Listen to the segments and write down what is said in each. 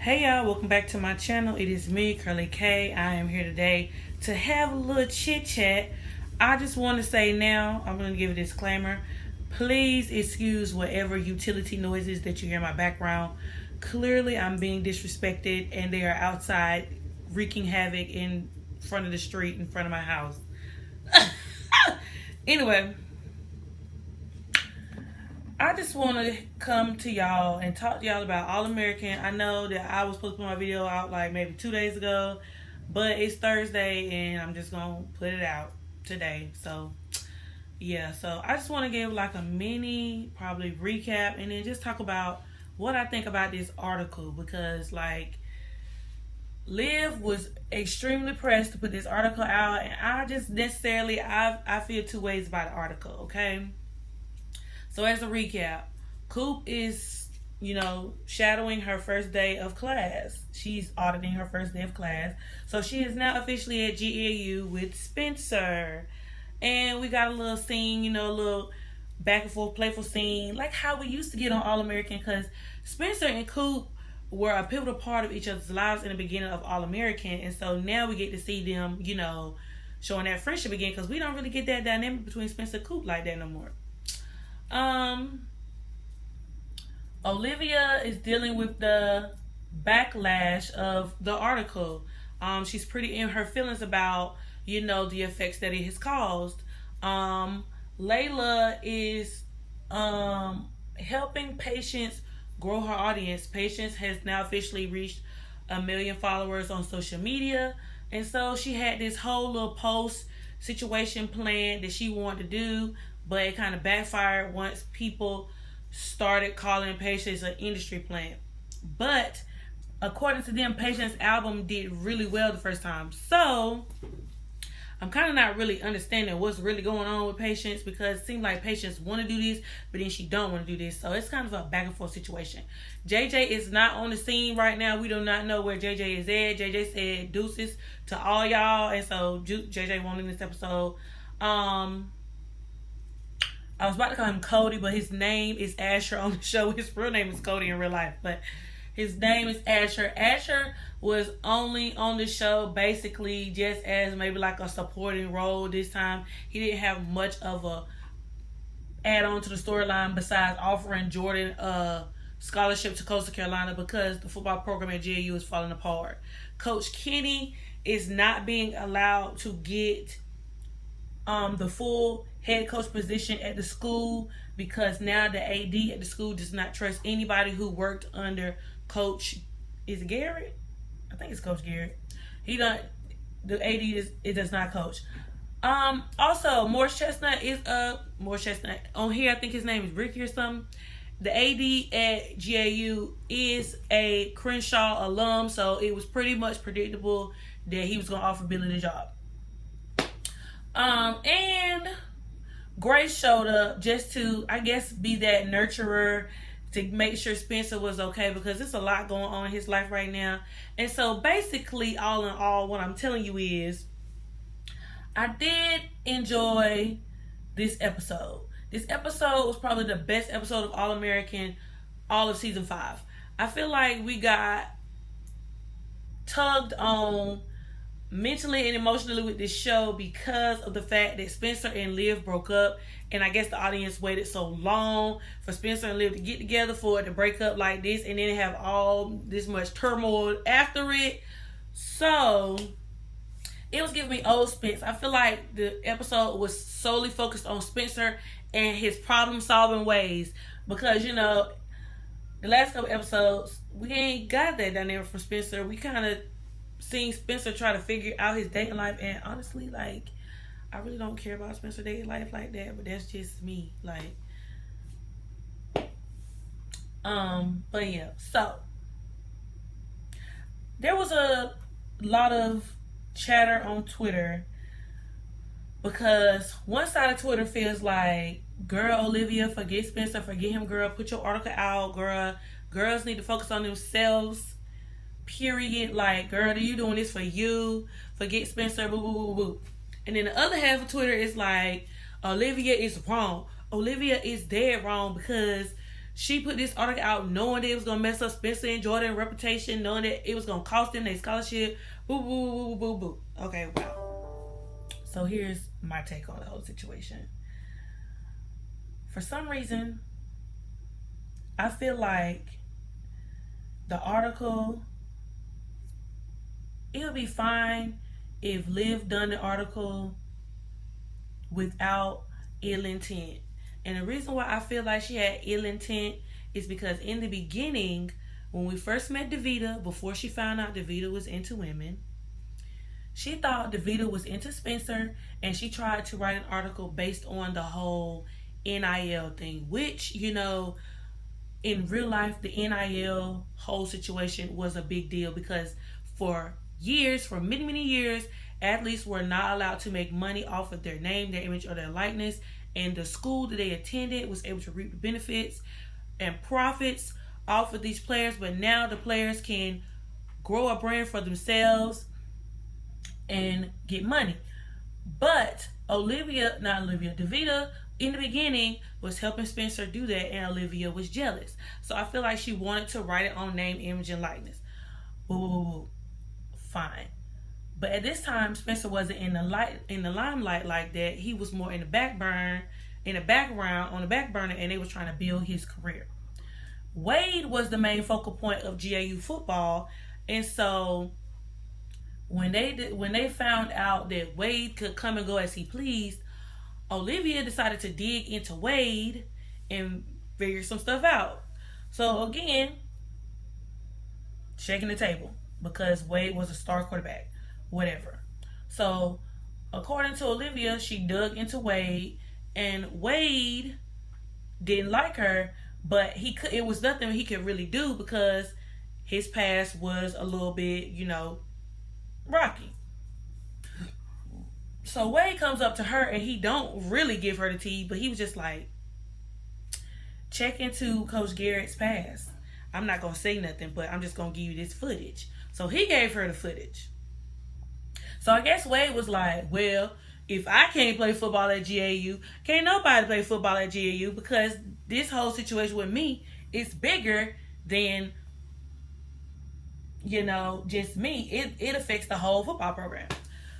Hey y'all, welcome back to my channel. It is me, Curly K. I am here today to have a little chit chat. I just want to say now, I'm going to give a disclaimer. Please excuse whatever utility noises that you hear in my background. Clearly, I'm being disrespected and they are outside wreaking havoc in front of the street, in front of my house. Anyway, I just want to come to y'all and talk to y'all about All-American. I know that I was supposed to put my video out like maybe 2 days ago, but it's Thursday and I'm just going to put it out today. So, yeah. So, I just want to give like a mini probably recap and then just talk about what I think about this article because like Liv was extremely pressed to put this article out and I just necessarily, I feel two ways about the article, okay? So as a recap, Coop is, shadowing her first day of class. She's auditing her first day of class. So she is now officially at GAU with Spencer. And we got a little scene, a little back and forth playful scene, like how we used to get on All-American because Spencer and Coop were a pivotal part of each other's lives in the beginning of All-American. And so now we get to see them, showing that friendship again because we don't really get that dynamic between Spencer and Coop like that no more. Olivia is dealing with the backlash of the article. She's pretty in her feelings about, the effects that it has caused. Layla is helping Patience grow her audience. Patience has now officially reached 1 million followers on social media. And so she had this whole little post situation plan that she wanted to do, but it kind of backfired once people started calling Patience an industry plant. But according to them, Patience's album did really well the first time. So I'm kind of not really understanding what's really going on with Patience because it seems like Patience want to do this, but then she don't want to do this. So it's kind of a back and forth situation. JJ is not on the scene right now. We do not know where JJ is at. JJ said deuces to all y'all, and so JJ won't in this episode. I was about to call him Cody, but his name is Asher on the show. His real name is Cody in real life, but his name is Asher. Asher was only on the show basically just as maybe like a supporting role this time. He didn't have much of a add-on to the storyline besides offering Jordan a scholarship to Coastal Carolina because the football program at GAU is falling apart. Coach Kenny is not being allowed to get the full head coach position at the school because now the AD at the school does not trust anybody who worked under Coach, is it Garrett? I think it's Coach Garrett. The AD it does not coach. Also Morris Chestnut on here. I think his name is Ricky or something. The AD at GAU is a Crenshaw alum, so it was pretty much predictable that he was going to offer Billy the job. And Grace showed up just to, I guess, be that nurturer to make sure Spencer was okay because there's a lot going on in his life right now. And so basically, all in all, what I'm telling you is I did enjoy this episode. This episode was probably the best episode of All-American all of season 5. I feel like we got tugged on mentally and emotionally with this show because of the fact that Spencer and Liv broke up, and I guess the audience waited so long for Spencer and Liv to get together for it to break up like this and then have all this much turmoil after it. So it was giving me old Spence. I feel like the episode was solely focused on Spencer and his problem solving ways because the last couple episodes we ain't got that dynamic from Spencer. We kind of seeing Spencer try to figure out his dating life, and honestly, like, I really don't care about Spencer's dating life like that, but that's just me, like, but yeah, so, there was a lot of chatter on Twitter, because one side of Twitter feels like, girl, Olivia, forget Spencer, forget him, girl, put your article out, girl, girls need to focus on themselves, period. Like, girl, are you doing this for you? Forget Spencer, boo, boo, boo, boo. And then the other half of Twitter is like, Olivia is wrong. Olivia is dead wrong because She put this article out knowing that it was going to mess up Spencer and Jordan's reputation, knowing that it was going to cost them their scholarship. Boo, boo, boo, boo, boo, boo. Okay, wow. So here's my take on the whole situation. For some reason, I feel like the article, it'll be fine if Liv done the article without ill intent. And the reason why I feel like she had ill intent is because in the beginning, when we first met Davida, before she found out Davida was into women, she thought Davida was into Spencer, and she tried to write an article based on the whole NIL thing, which, you know, in real life, the NIL whole situation was a big deal because for years, for many, many years, athletes were not allowed to make money off of their name, their image, or their likeness. And the school that they attended was able to reap the benefits and profits off of these players. But now the players can grow a brand for themselves and get money. But Davida, in the beginning, was helping Spencer do that, and Olivia was jealous. So I feel like she wanted to write it on name, image, and likeness. Woo. Fine. But at this time, Spencer wasn't in the limelight like that. He was more in the background, on the back burner, and they were trying to build his career. Wade was the main focal point of GAU football, and so when they found out that Wade could come and go as he pleased, Olivia decided to dig into Wade and figure some stuff out. So again, shaking the table because Wade was a star quarterback. Whatever. So, according to Olivia, she dug into Wade, and Wade didn't like her, but it was nothing he could really do because his past was a little bit, rocky. So Wade comes up to her, and he don't really give her the tea, but he was just like, check into Coach Garrett's past. I'm not going to say nothing, but I'm just going to give you this footage. So he gave her the footage. So I guess Wade was like, well, if I can't play football at GAU, can't nobody play football at GAU because this whole situation with me is bigger than, just me. It affects the whole football program.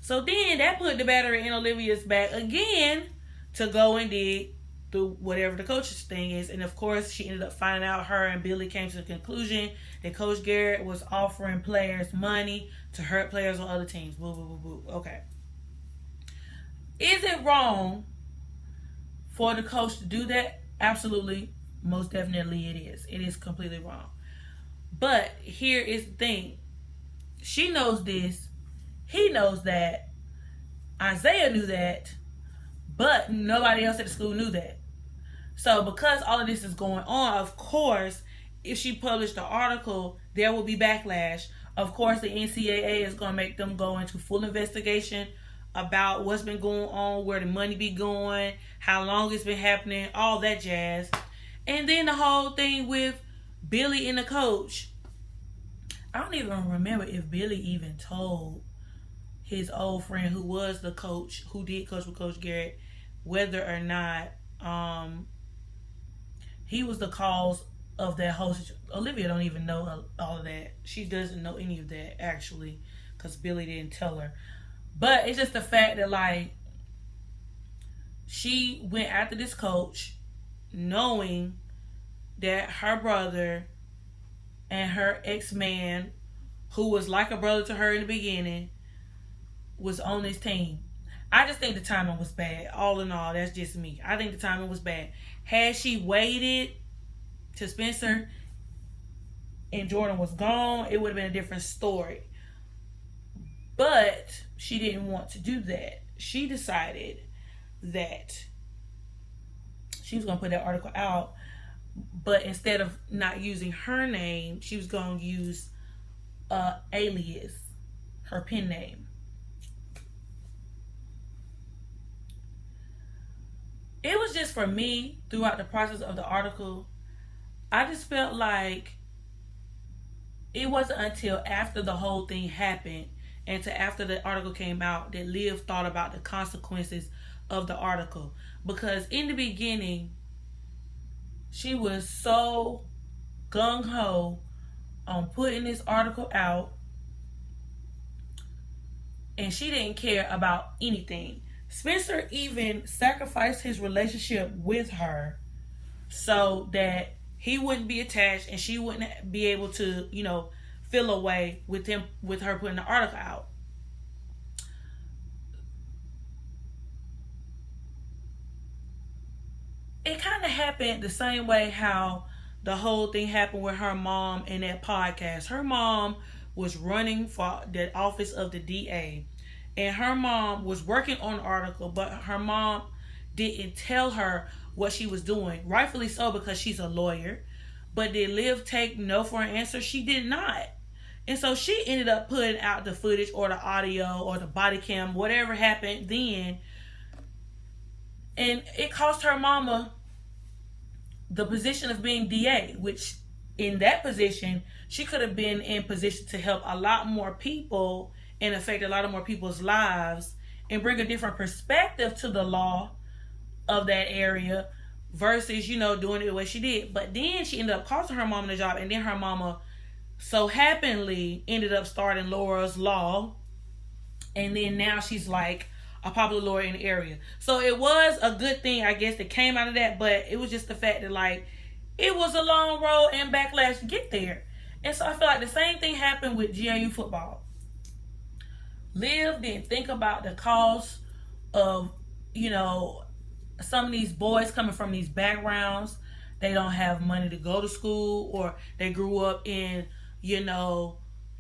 So then that put the battery in Olivia's back again to go and dig through whatever the coach's thing is. And of course, she ended up finding out her and Billy came to the conclusion that Coach Garrett was offering players money to hurt players on other teams. Boo, boo, boo, boo. Okay. Is it wrong for the coach to do that? Absolutely. Most definitely it is. It is completely wrong. But here is the thing. She knows this. He knows that. Isaiah knew that. But nobody else at the school knew that. So because all of this is going on, of course, if she published the article, there will be backlash. Of course, the NCAA is going to make them go into full investigation about what's been going on, where the money be going, how long it's been happening, all that jazz. And then the whole thing with Billy and the coach. I don't even remember if Billy even told his old friend who was the coach, who did coach with Coach Garrett, whether or not he was the cause of that whole situation. Olivia don't even know all of that. She doesn't know any of that, actually, because Billy didn't tell her. But it's just the fact that, she went after this coach knowing that her brother and her ex-man, who was like a brother to her in the beginning, was on this team. I just think the timing was bad. All in all, that's just me. I think the timing was bad. Had she waited till Spencer and Jordan was gone, it would have been a different story. But she didn't want to do that. She decided that she was going to put that article out, but instead of not using her name, she was going to use alias, her pen name. It was just, for me, throughout the process of the article, I just felt like it wasn't until after the whole thing happened and to after the article came out that Liv thought about the consequences of the article. Because in the beginning, She was so gung-ho on putting this article out, and she didn't care about anything. Spencer even sacrificed his relationship with her so that he wouldn't be attached and she wouldn't be able to, feel a way with her putting the article out. It kind of happened the same way how the whole thing happened with her mom in that podcast. Her mom was running for the office of the DA, and her mom was working on the article, but her mom didn't tell her what she was doing. Rightfully so, because she's a lawyer. But did Liv take no for an answer? She did not. And so she ended up putting out the footage or the audio or the body cam, whatever happened then. And it cost her mama the position of being DA, which in that position, she could have been in position to help a lot more people and affect a lot of more people's lives and bring a different perspective to the law of that area versus, doing it the way she did. But then she ended up costing her mama the job, and then her mama so happily ended up starting Laura's Law, and then now she's like a popular lawyer in the area. So it was a good thing, I guess, that came out of that, but it was just the fact that, like, it was a long road and backlash to get there. And so I feel like the same thing happened with GAU football. Liv didn't think about the cost of, some of these boys coming from these backgrounds. They don't have money to go to school, or they grew up in,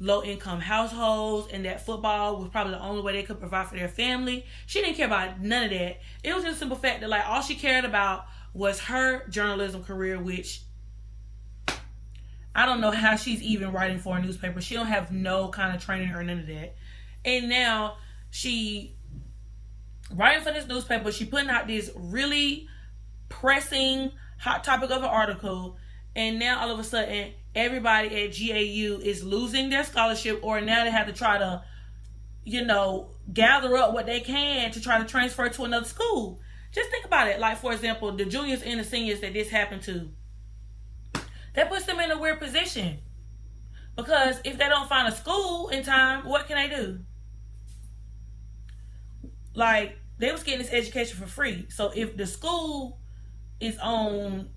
low-income households, and that football was probably the only way they could provide for their family. She didn't care about none of that. It was just a simple fact that, like, all she cared about was her journalism career, which I don't know how she's even writing for a newspaper. She don't have no kind of training or none of that. And now she writing for this newspaper. She putting out this really pressing hot topic of an article, and now all of a sudden everybody at GAU is losing their scholarship, or now they have to try to, gather up what they can to try to transfer to another school. Just think about it. Like, for example, the juniors and the seniors that this happened to, that puts them in a weird position. Because if they don't find a school in time, what can they do? Like, they was getting this education for free. So if the school is on,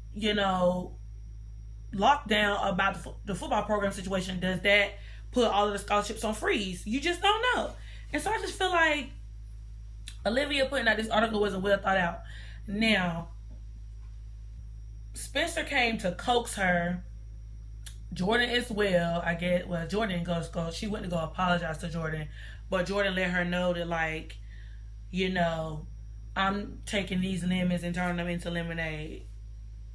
lockdown about the football program situation, does that put all of the scholarships on freeze? You just don't know. And so I just feel like Olivia putting out this article wasn't well thought out. Now, Spencer came to coax her, Jordan as well, I guess. Well, Jordan didn't go to school. She went to go apologize to Jordan, but Jordan let her know that, like, I'm taking these lemons and turning them into lemonade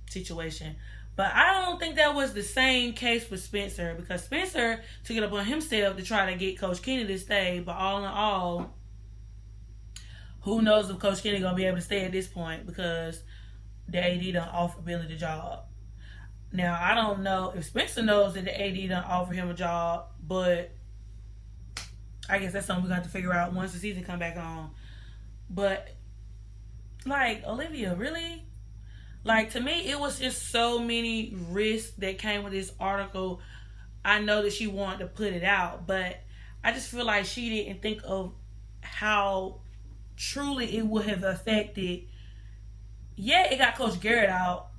situation. But I don't think that was the same case with Spencer, because Spencer took it upon himself to try to get Coach Kenny to stay. But all in all, who knows if Coach Kenny going to be able to stay at this point, because the AD done offered Billy the job. Now, I don't know if Spencer knows that the AD done offered him a job, but I guess that's something we're going to have to figure out once the season come back on. But, like, Olivia, really? Like, to me, it was just so many risks that came with this article. I know that she wanted to put it out, but I just feel like she didn't think of how truly it would have affected. Yeah, it got Coach Garrett out.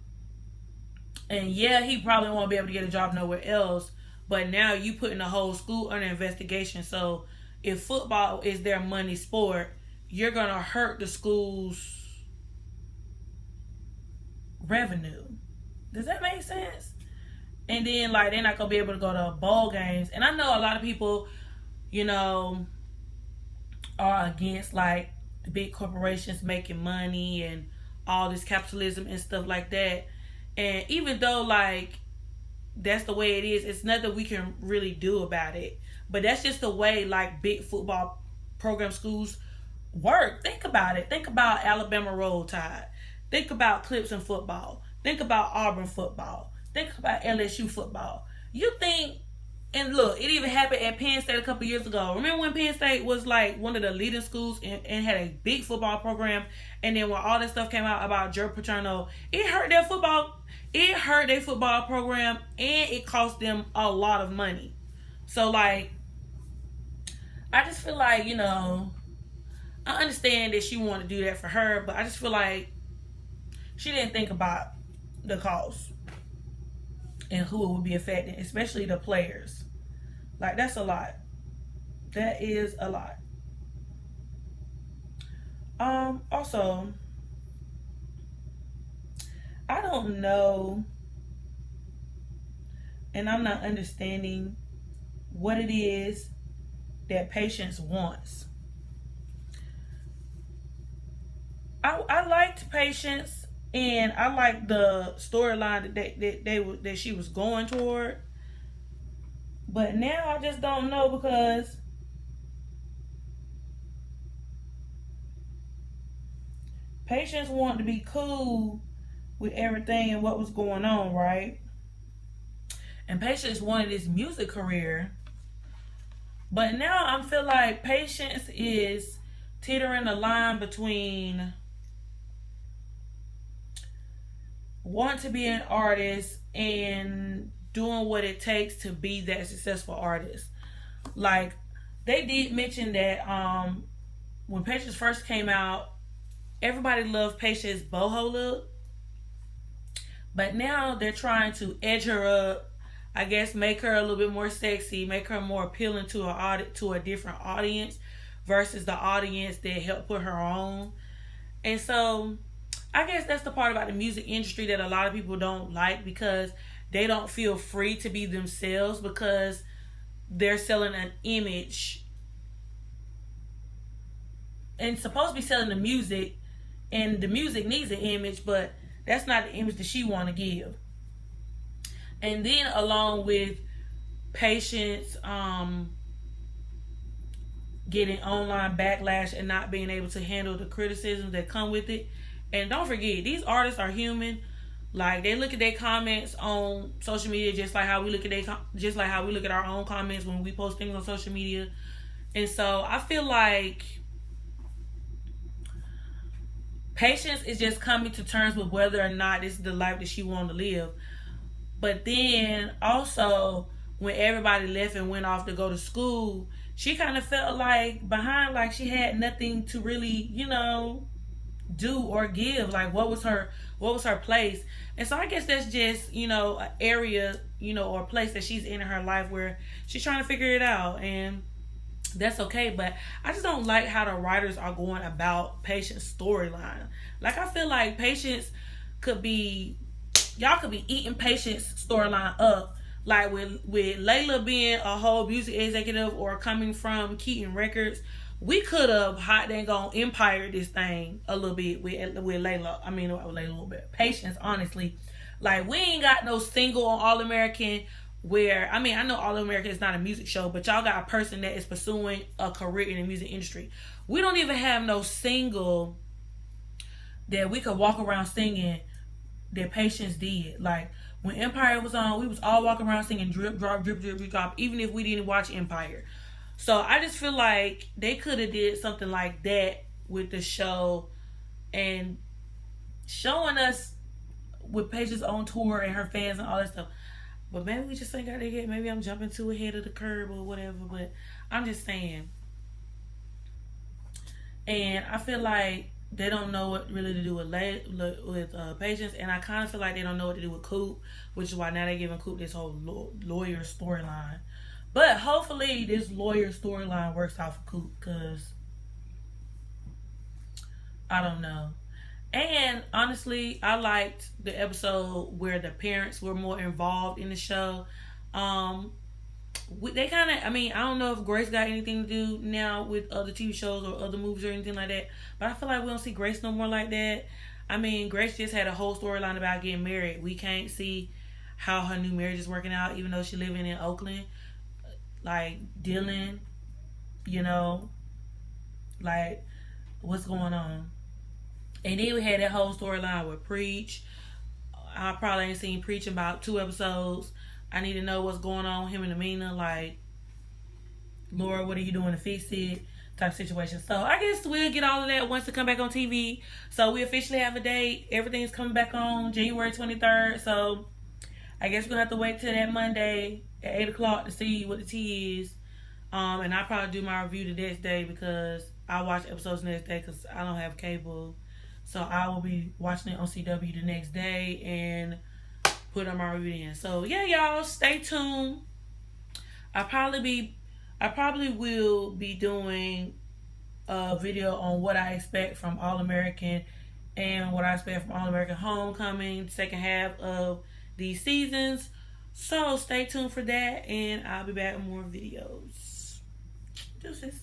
And yeah, he probably won't be able to get a job nowhere else. But now you putting the whole school under investigation. So if football is their money sport, you're going to hurt the school's revenue. Does that make sense? And then, like, they're not going to be able to go to bowl games. And I know a lot of people, are against, like, the big corporations making money and all this capitalism and stuff like that. And even though, like, that's the way it is, it's nothing we can really do about it. But that's just the way, like, big football program schools work. Think about it. Think about Alabama Roll Tide. Think about Clemson football. Think about Auburn football. Think about LSU football. You think, and look, it even happened at Penn State a couple years ago. Remember when Penn State was like one of the leading schools and had a big football program, and then when all this stuff came out about Joe Paterno, it hurt their football. it hurt their football program and it cost them a lot of money. So like, I just feel like, I understand that she wanted to do that for her, but I just feel like she didn't think about the cost and who it would be affecting, especially the players. Like, that's a lot. That is a lot. Also, I don't know, and I'm not understanding what it is that Patience wants. I liked Patience, and I liked the storyline that she was going toward. But now I just don't know, because Patience wanted to be cool with everything and what was going on, right? And Patience wanted this music career. But now I feel like Patience is teetering the line between wanting to be an artist and doing what it takes to be that successful artist. Like, they did mention that when Patience first came out, everybody loved Patience's boho look. But now they're trying to edge her up, I guess, make her a little bit more sexy, make her more appealing to a different audience versus the audience that helped put her on. And so I guess that's the part about the music industry that a lot of people don't like, because they don't feel free to be themselves, because they're selling an image and supposed to be selling the music, and the music needs an image, but that's not the image that she want to give. And then along with Patience getting online backlash and not being able to handle the criticisms that come with it. And don't forget, these artists are human. Like, they look at their comments on social media just like how we look at our own comments when we post things on social media. And so I feel like Patience is just coming to terms with whether or not this is the life that she wanted to live. But then also, when everybody left and went off to go to school, she kind of felt like behind, like she had nothing to really, do or give. Like, what was her place? And so I guess that's just, an area, or a place that she's in her life where she's trying to figure it out. And that's okay. But I just don't like how the writers are going about Patience storyline. Like, I feel like Patience y'all could be eating Patience storyline up. Like, with Layla being a whole music executive or coming from Keaton Records, we could have hot dang on Empire this thing a little bit with Layla. I mean, with Layla a little bit. Patience, honestly. Like, we ain't got no single on All American where, I mean, I know All American is not a music show, but y'all got a person that is pursuing a career in the music industry. We don't even have no single that we could walk around singing that Patience did. Like, when Empire was on, we was all walking around singing drip, drop, drip, drip, drip, drop, even if we didn't watch Empire. So I just feel like they could have did something like that with the show and showing us with Patience on tour and her fans and all that stuff. But maybe we just ain't got there yet. Maybe I'm jumping too ahead of the curve or whatever. But I'm just saying. And I feel like they don't know what really to do with Patience. And I kind of feel like they don't know what to do with Coop, which is why now they're giving Coop this whole lawyer storyline. But hopefully this lawyer storyline works out for Coop, because I don't know. And honestly, I liked the episode where the parents were more involved in the show. They kind of, I mean, I don't know if Grace got anything to do now with other TV shows or other movies or anything like that, but I feel like we don't see Grace no more like that. I mean, Grace just had a whole storyline about getting married. We can't see how her new marriage is working out, even though she's living in Oakland. Like, Dylan, like, what's going on? And then we had that whole storyline with Preach. I probably ain't seen Preach in about 2 episodes. I need to know what's going on with him and Amina. Like, Laura, what are you doing to fix it? type situation. So I guess we'll get all of that once it come back on TV. So we officially have a date. Everything's coming back on January 23rd. So I guess we're gonna have to wait till that Monday at 8 o'clock to see what the tea is. And I'll probably do my review the next day because I watch episodes the next day because I don't have cable. So I will be watching it on CW the next day and put on my review in. So yeah, y'all, stay tuned. I probably will be doing a video on what I expect from All American and what I expect from All American Homecoming, second half of these seasons. So stay tuned for that, and I'll be back with more videos. Deuces.